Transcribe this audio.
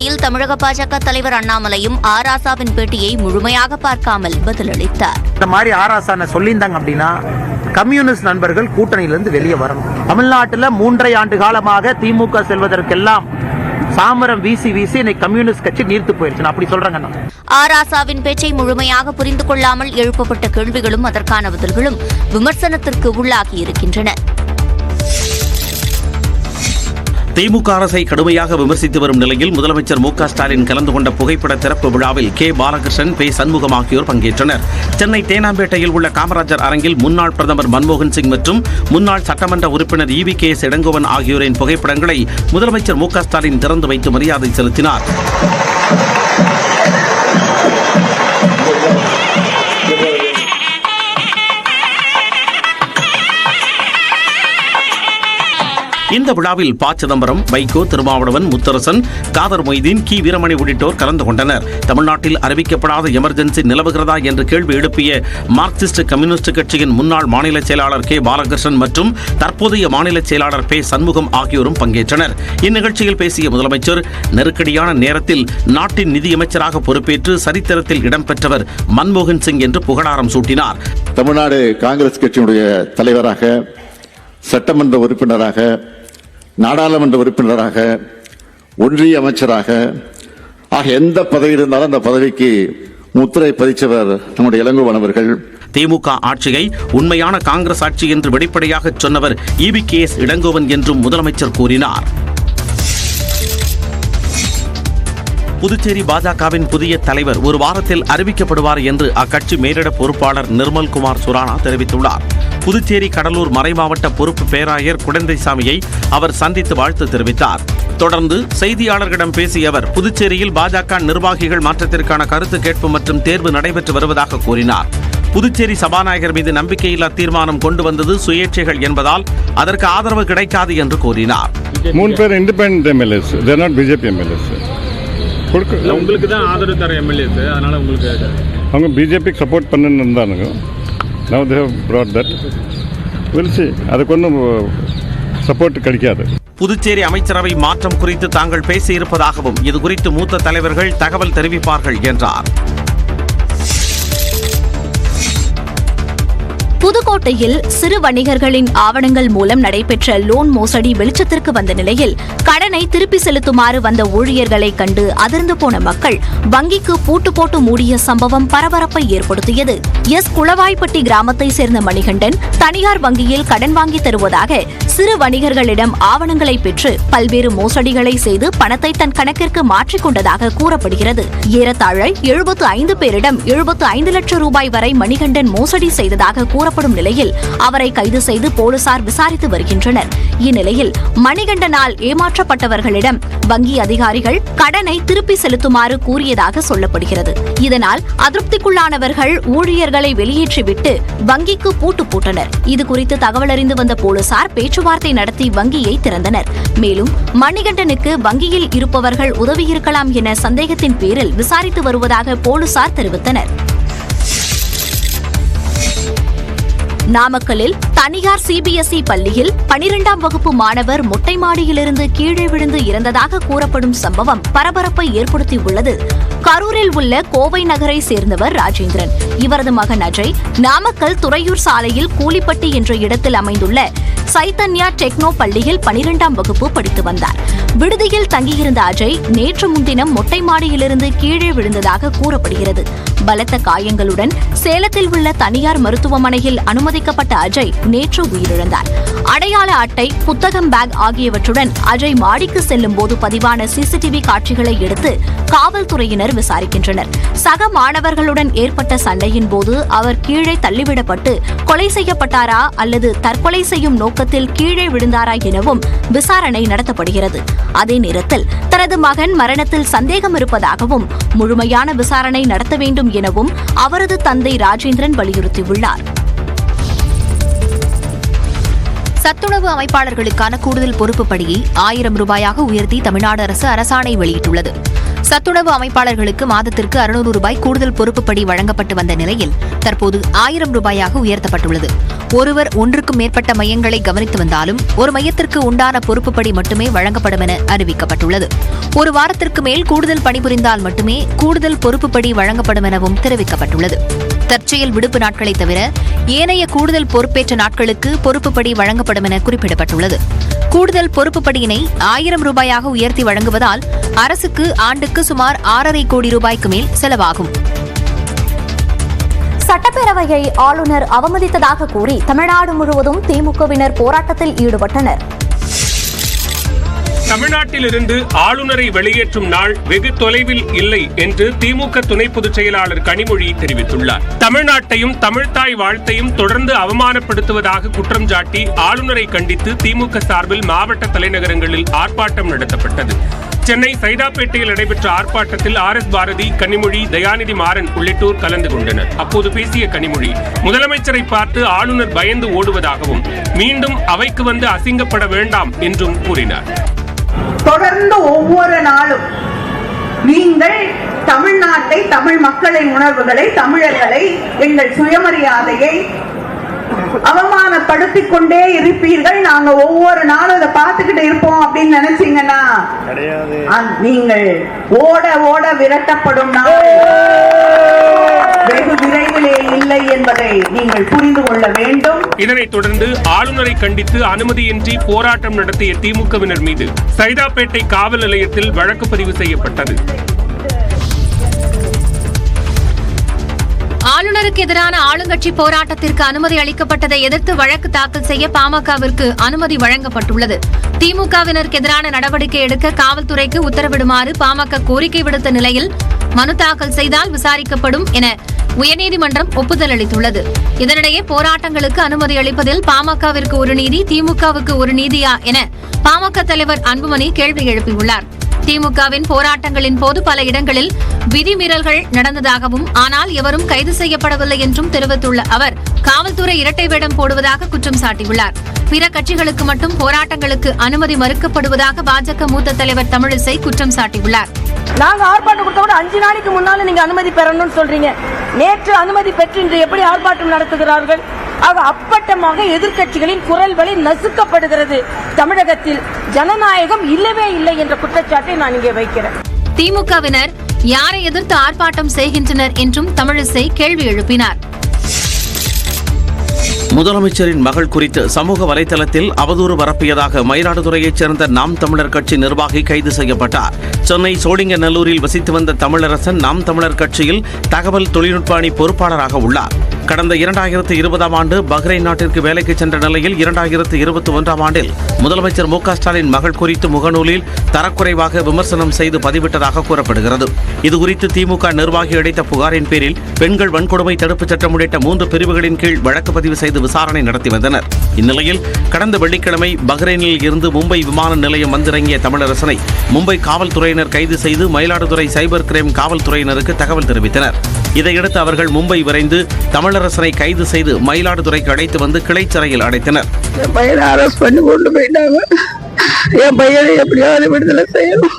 நிலையில் தமிழக பாஜக தலைவர் அண்ணாமலையும் ஆராசாவின் பேட்டியை முழுமையாக பார்க்காமல் பதிலளித்தார். இந்த மாதிரி ஆராசா சொல்லியிருந்தாங்க அப்படின்னா கம்யூனிஸ்ட் நண்பர்கள் கூட்டணியிலிருந்து வெளியே வரணும். தமிழ்நாட்டில் 3.5 ஆண்டு காலமாக திமுக செல்வதற்கெல்லாம் சாமரம் வீசி இன்னைக்கு கம்யூனிஸ்ட் கட்சி நீர்த்து போயிருச்சு அப்படி சொல்றாங்க. ஆராசாவின் பேச்சை முழுமையாக புரிந்து கொள்ளாமல் எழுப்பப்பட்ட கேள்விகளும் அதற்கான பதில்களும் விமர்சனத்திற்கு உள்ளாகி இருக்கின்றன. திமுக அரசை கடுமையாக விமர்சித்து வரும் நிலையில் முதலமைச்சர் மு க ஸ்டாலின் கலந்து கொண்ட புகைப்பட திறப்பு விழாவில் கே பாலகிருஷ்ணன், பே சண்முகம் ஆகியோர் பங்கேற்றனர். சென்னை தேனாம்பேட்டையில் உள்ள காமராஜர் அரங்கில் முன்னாள் பிரதமர் மன்மோகன் சிங் மற்றும் முன்னாள் சட்டமன்ற உறுப்பினர் EVKS இளங்கோவன் ஆகியோரின் புகைப்படங்களை முதலமைச்சர் மு க ஸ்டாலின் திறந்து வைத்து மரியாதை செலுத்தினார். இந்த விழாவில் ப. சிதம்பரம், வைகோ, திருமாவளவன், முத்தரசன், காதர் மொய்தீன், கி. வீரமணி உள்ளிட்டோர் கலந்து கொண்டனர். தமிழ்நாட்டில் அறிவிக்கப்படாத எமர்ஜென்சி நிலவுகிறதா என்று கேள்வி எழுப்பிய மார்க்சிஸ்ட் கம்யூனிஸ்ட் கட்சியின் முன்னாள் மாநில செயலாளர் கே. பாலகிருஷ்ணன் மற்றும் தற்போதைய மாநில செயலாளர் பே. சண்முகம் ஆகியோரும் பங்கேற்றனர். இந்நிகழ்ச்சியில் பேசிய முதலமைச்சர், நெருக்கடியான நேரத்தில் நாட்டின் நிதியமைச்சராக பொறுப்பேற்று சரித்திரத்தில் இடம்பெற்றவர் மன்மோகன் சிங் என்று புகழாரம் சூட்டினார். தமிழ்நாடு காங்கிரஸ் கட்சியினுடைய தலைவராக, சட்டமன்ற உறுப்பினராக, நாடாளுமன்ற உறுப்பினராக, ஒன்றிய அமைச்சராக ஆக எந்த பதவி இருந்தாலும் அந்த பதவிக்கு முத்திரை பதிச்சவர் நம்முடைய இளங்கோவன் அவர்கள். திமுக ஆட்சியை உண்மையான காங்கிரஸ் ஆட்சி என்று வெளிப்படையாக சொன்னவர் EVKS இளங்கோவன் என்றும் முதலமைச்சர் கூறினார். புதுச்சேரி பாஜகவின் புதிய தலைவர் ஒரு வாரத்தில் அறிவிக்கப்படுவார் என்று அக்கட்சி மேலிட பொறுப்பாளர் நிர்மல்குமார் சுரானா தெரிவித்துள்ளார். புதுச்சேரி கடலூர் மறைமாவட்ட பொறுப்பு பேராயர் குடந்தைசாமியை அவர் சந்தித்து வாழ்த்து தெரிவித்தார். தொடர்ந்து செய்தியாளர்களிடம் பேசிய அவர், புதுச்சேரியில் பாஜக நிர்வாகிகள் மாற்றத்திற்கான கருத்து கேட்பு மற்றும் தேர்வு நடைபெற்று வருவதாக கூறினார். புதுச்சேரி சபாநாயகர் மீது நம்பிக்கையில்லா தீர்மானம் கொண்டு வந்தது சுயேட்சைகள் என்பதால் அதற்கு ஆதரவு கிடைக்காது என்று கூறினார். 3 பேர் independent MLAs, they are not BJP MLAs. உங்களுக்கு தான் ஆதரவு தர MLAs, அதனால உங்களுக்கு அவங்க பிஜேபிக்கு சப்போர்ட் பண்ணணும்னு இருந்தானுங்க. Now they have brought that. We'll see. அதுக்கு ஒன்றும் சப்போர்ட் கிடைக்காது. புதுச்சேரி அமைச்சரவை மாற்றம் குறித்து தாங்கள் பேசியிருப்பதாகவும் இது குறித்து மூத்த தலைவர்கள் தகவல் தெரிவிப்பார்கள் என்றார். புதுக்கோட்டையில் சிறு வணிகர்களின் ஆவணங்கள் மூலம் நடைபெற்ற லோன் மோசடி வெளிச்சத்திற்கு வந்த நிலையில் கடனை திருப்பி செலுத்துமாறு வந்த ஊழியர்களை கண்டு அதிர்ந்து போன மக்கள் வங்கிக்கு பூட்டு போட்டு மூடிய சம்பவம் பரபரப்பை ஏற்படுத்தியது. குளவாய்ப்பட்டி கிராமத்தை சேர்ந்த மணிகண்டன் தனியார் வங்கியில் கடன் வாங்கி தருவதாக சிறு வணிகர்களிடம் ஆவணங்களை பெற்று பல்வேறு மோசடிகளை செய்து பணத்தை தன் கணக்கிற்கு மாற்றிக்கொண்டதாக கூறப்படுகிறது. ஏறத்தாழ 75 பேரிடம் 75 லட்சம் ரூபாய் வரை மணிகண்டன் மோசடி செய்ததாக கூறப்படும் நிலையில் அவரை கைது செய்து போலீசார் விசாரித்து வருகின்றனர். இந்நிலையில் மணிகண்டனால் ஏமாற்றப்பட்டவர்களிடம் வங்கி அதிகாரிகள் கடனை திருப்பி செலுத்துமாறு கூறியதாக சொல்லப்படுகிறது. இதனால் அதிருப்திக்குள்ளானவர்கள் ஊழியர்களை வெளியேற்றிவிட்டு வங்கிக்கு பூட்டு போட்டனர். இதுகுறித்து தகவல் அறிந்து வந்த போலீசார் பேச்சுவார்த்தை நடத்தி வங்கியை திறந்தனர். மேலும் மணிகண்டனுக்கு வங்கியில் இருப்பவர்கள் உதவியிருக்கலாம் என சந்தேகத்தின் பேரில் விசாரித்து வருவதாக போலீசார் தெரிவித்தனர். நாமக்கல்லில் தனியார் CBSE பள்ளியில் 12ஆம் வகுப்பு மாணவர் மொட்டை மாடியிலிருந்து கீழே விழுந்து இறந்ததாக கூறப்படும் சம்பவம் பரபரப்பை ஏற்படுத்தியுள்ளது. கரூரில் உள்ள கோவை நகரை சேர்ந்தவர் ராஜேந்திரன். இவரது மகன் அஜய் நாமக்கல் துறையூர் சாலையில் கூலிப்பட்டி என்ற இடத்தில் அமைந்துள்ள சைத்தன்யா டெக்னோ பள்ளியில் 12ஆம் வகுப்பு படித்து வந்தார். விடுதியில் தங்கியிருந்த அஜய் நேற்று முன்தினம் மொட்டை மாடியிலிருந்து கீழே விழுந்ததாக கூறப்படுகிறது. பலத்த காயங்களுடன் சேலத்தில் உள்ள தனியார் மருத்துவமனையில் அனுமதிக்கப்பட்ட அஜய் நேற்று உயிரிழந்தார். அடையாள அட்டை, புத்தகம், பேக் ஆகியவற்றுடன் அஜய் மாடிக்கு செல்லும் போது பதிவான CCTV காட்சிகளை எடுத்து காவல்துறையினர் விசாரிக்கின்றனர். சக மாணவர்களுடன் ஏற்பட்ட சண்டையின் போது அவர் கீழே தள்ளிவிடப்பட்டு கொலை செய்யப்பட்டாரா அல்லது தற்கொலை செய்யும் நோக்கத்தில் கீழே விழுந்தாரா எனவும் விசாரணை நடத்தப்படுகிறது. அதே நேரத்தில் தனது மகன் மரணத்தில் சந்தேகம் இருப்பதாகவும் முழுமையான விசாரணை நடத்த வேண்டும் எனவும் அவரது தந்தை ராஜேந்திரன் வலியுறுத்தியுள்ளார். சத்துணவு அமைப்பாளர்களுக்கான கூடுதல் பொறுப்பு படியை 1000 ரூபாயாக உயர்த்தி தமிழ்நாடு அரசு அரசாணை வெளியிட்டுள்ளது. சத்துணவு அமைப்பாளர்களுக்கு மாதத்திற்கு 600 ரூபாய் கூடுதல் பொறுப்புப்படி வழங்கப்பட்டு வந்த நிலையில் தற்போது 1000 ரூபாயாக உயர்த்தப்பட்டுள்ளது. ஒருவர் ஒன்றுக்கும் மேற்பட்ட மையங்களை கவனித்து வந்தாலும் ஒரு மையத்திற்கு உண்டான பொறுப்புப்படி மட்டுமே வழங்கப்படும் என அறிவிக்கப்பட்டுள்ளது. ஒரு வாரத்திற்கு மேல் கூடுதல் பணிபுரிந்தால் மட்டுமே கூடுதல் பொறுப்புப்படி வழங்கப்படும் எனவும் தெரிவிக்கப்பட்டுள்ளது. தற்செயல் விடுப்பு நாட்களை தவிர ஏனைய கூடுதல் பொறுப்பேற்ற நாட்களுக்கு பொறுப்புப்படி வழங்கப்படும் என குறிப்பிடப்பட்டுள்ளது. கூடுதல் பொறுப்புப்படியினை 1000 ரூபாயாக உயர்த்தி வழங்குவதால் அரசுக்கு ஆண்டுக்கு சுமார் 6.5 கோடி ரூபாய்க்கு மேல் செலவாகும். சட்டப்பேரவையை ஆளுநர் அவமதித்ததாக கூறி தமிழ்நாடு முழுவதும் திமுகவினர் போராட்டத்தில் ஈடுபட்டனர். தமிழ்நாட்டிலிருந்து ஆளுநரை வெளியேற்றும் நாள் வெகு தொலைவில் இல்லை என்று திமுக துணை பொதுச் செயலாளர் கனிமொழி தெரிவித்துள்ளார். தமிழ்நாட்டையும் தமிழ்த்தாய் வாழ்த்தையும் தொடர்ந்து அவமானப்படுத்துவதாக குற்றம் சாட்டி ஆளுநரை கண்டித்து திமுக சார்பில் மாவட்ட தலைநகரங்களில் ஆர்ப்பாட்டம் நடத்தப்பட்டது. சென்னை சைதாப்பேட்டையில் நடைபெற்ற ஆர்ப்பாட்டத்தில் RS பாரதி, கனிமொழி, தயாநிதி மாறன் உள்ளிட்டோர் கலந்து கொண்டனர். அப்போது பேசிய கனிமொழி, முதலமைச்சரை பார்த்து ஆளுநர் பயந்து ஓடுவதாகவும் மீண்டும் அவைக்கு வந்து அசிங்கப்பட வேண்டாம் என்றும் கூறினார். தொடர்ந்து ஒவ்வொரு நாளும் நீங்கள் தமிழ்நாட்டை, தமிழ் மக்களின் உணர்வுகளை, தமிழர்களை, எங்கள் சுயமரியாதையை அவமானப்படுத்திக் கொண்டே இருப்பீர்கள். நாங்க ஒவ்வொரு நாளும் அதை பார்த்துக்கிட்டு இருப்போம் அப்படின்னு நினைச்சீங்கன்னா நீங்கள் ஓட ஓட விரட்டப்படும் நாள் வெகு விரைவிலே இல்லை என்பதை நீங்கள் புரிந்து கொள்ள வேண்டும். இதனைத் தொடர்ந்து ஆளுநரை கண்டித்து அனுமதியின்றி போராட்டம் நடத்திய திமுகவினர் மீது சைதாப்பேட்டை காவல் நிலையத்தில் வழக்கு பதிவு செய்யப்பட்டது. ஆளுநருக்கு எதிரான ஆளுங்கட்சி போராட்டத்திற்கு அனுமதி அளிக்கப்பட்டதை எதிர்த்து வழக்கு தாக்கல் செய்ய பாமகவிற்கு அனுமதி வழங்கப்பட்டுள்ளது. திமுகவினருக்கு எதிரான நடவடிக்கை எடுக்க காவல்துறைக்கு உத்தரவிடுமாறு பாமக கோரிக்கை விடுத்த நிலையில் மனு தாக்கல் செய்தால் விசாரிக்கப்படும் என உயர்நீதிமன்றம் ஒப்புதல் அளித்துள்ளது. இதனிடையே போராட்டங்களுக்கு அனுமதி அளிப்பதில் பாமகவிற்கு ஒரு நீதி, திமுகவுக்கு ஒரு நீதியா என பாமக தலைவர் அன்புமணி கேள்வி எழுப்பியுள்ளார். திமுகவின் போராட்டங்களின் போது பல இடங்களில் விதிமீறல்கள் நடந்ததாகவும் ஆனால் எவரும் கைது செய்யப்படவில்லை என்றும் தெரிவித்துள்ள அவர் காவல்துறை இரட்டை வேடம் போடுவதாக குற்றம் சாட்டியுள்ளார். பிற கட்சிகளுக்கு மட்டும் போராட்டங்களுக்கு அனுமதி மறுக்கப்படுவதாக பாஜக மூத்த தலைவர் தமிழிசை குற்றம் சாட்டியுள்ளார். நாங்க ஆர்ப்பாட்டம் கொடுத்தோட 5 நாளைக்கு முன்னால நீங்க அனுமதி பெறணும்னு சொல்றீங்க. நேற்று அனுமதி பெற்று இன்று எப்படி ஆர்ப்பாட்டம் நடத்துகிறார்கள்? ஆக அப்பட்டமாக எதிர்க்கட்சிகளின் குரல் வழி நசுக்கப்படுகிறது. தமிழகத்தில் ஜனநாயகம் இல்லவே இல்லை என்ற குற்றச்சாட்டை நான் இங்கே வைக்கிறேன். திமுகவினர் யாரை எதிர்த்து ஆர்ப்பாட்டம் செய்கின்றனர் என்றும் தமிழிசை கேள்வி எழுப்பினார். முதலமைச்சரின் மகள் குறித்து சமூக வலைதளத்தில் அவதூறு பரப்பியதாக மயிலாடுதுறையைச் சேர்ந்த நாம் தமிழர் கட்சி நிர்வாகி கைது செய்யப்பட்டார். சென்னை சோழிங்கநல்லூரில் வசித்து வந்த தமிழரசன் நாம் தமிழர் கட்சியில் தகவல் தொழில்நுட்ப அணி பொறுப்பாளராக உள்ளார். கடந்த 2020ஆம் ஆண்டு பஹ்ரைன் நாட்டிற்கு வேலைக்கு சென்ற நிலையில் 2021ஆம் ஆண்டில் முதலமைச்சர் மு.க. ஸ்டாலின் மகள் குறித்து முகநூலில் தரக்குறைவாக விமர்சனம் செய்து பதிவிட்டதாக கூறப்படுகிறது. இதுகுறித்து திமுக நிர்வாகி அளித்த புகாரின் பேரில் பெண்கள் வன்கொடுமை தடுப்புச் சட்டம் உள்ளிட்ட 3 பிரிவுகளின் கீழ் வழக்கு பதிவு செய்து விசாரணை நடத்தி வந்தனர். இந்நிலையில் கடந்த வெள்ளிக்கிழமை பஹ்ரைனில் இருந்து மும்பை விமான நிலையம் வந்திறங்கிய தமிழரசனை மும்பை காவல்துறையினர் கைது செய்து மயிலாடுதுறை சைபர் கிரைம் காவல்துறையினருக்கு தகவல் தெரிவித்தனர். இதையடுத்து அவர்கள் மும்பை விரைந்து தமிழரசனை கைது செய்து மயிலாடுதுறைக்கு அழைத்து வந்து கிளை சிறையில் அடைத்தனர். என் பையனை அரெஸ்ட் பண்ணி கொண்டு போயிட்டாங்க. என் பையனை எப்படியாவது விடுதலை செய்யணும்.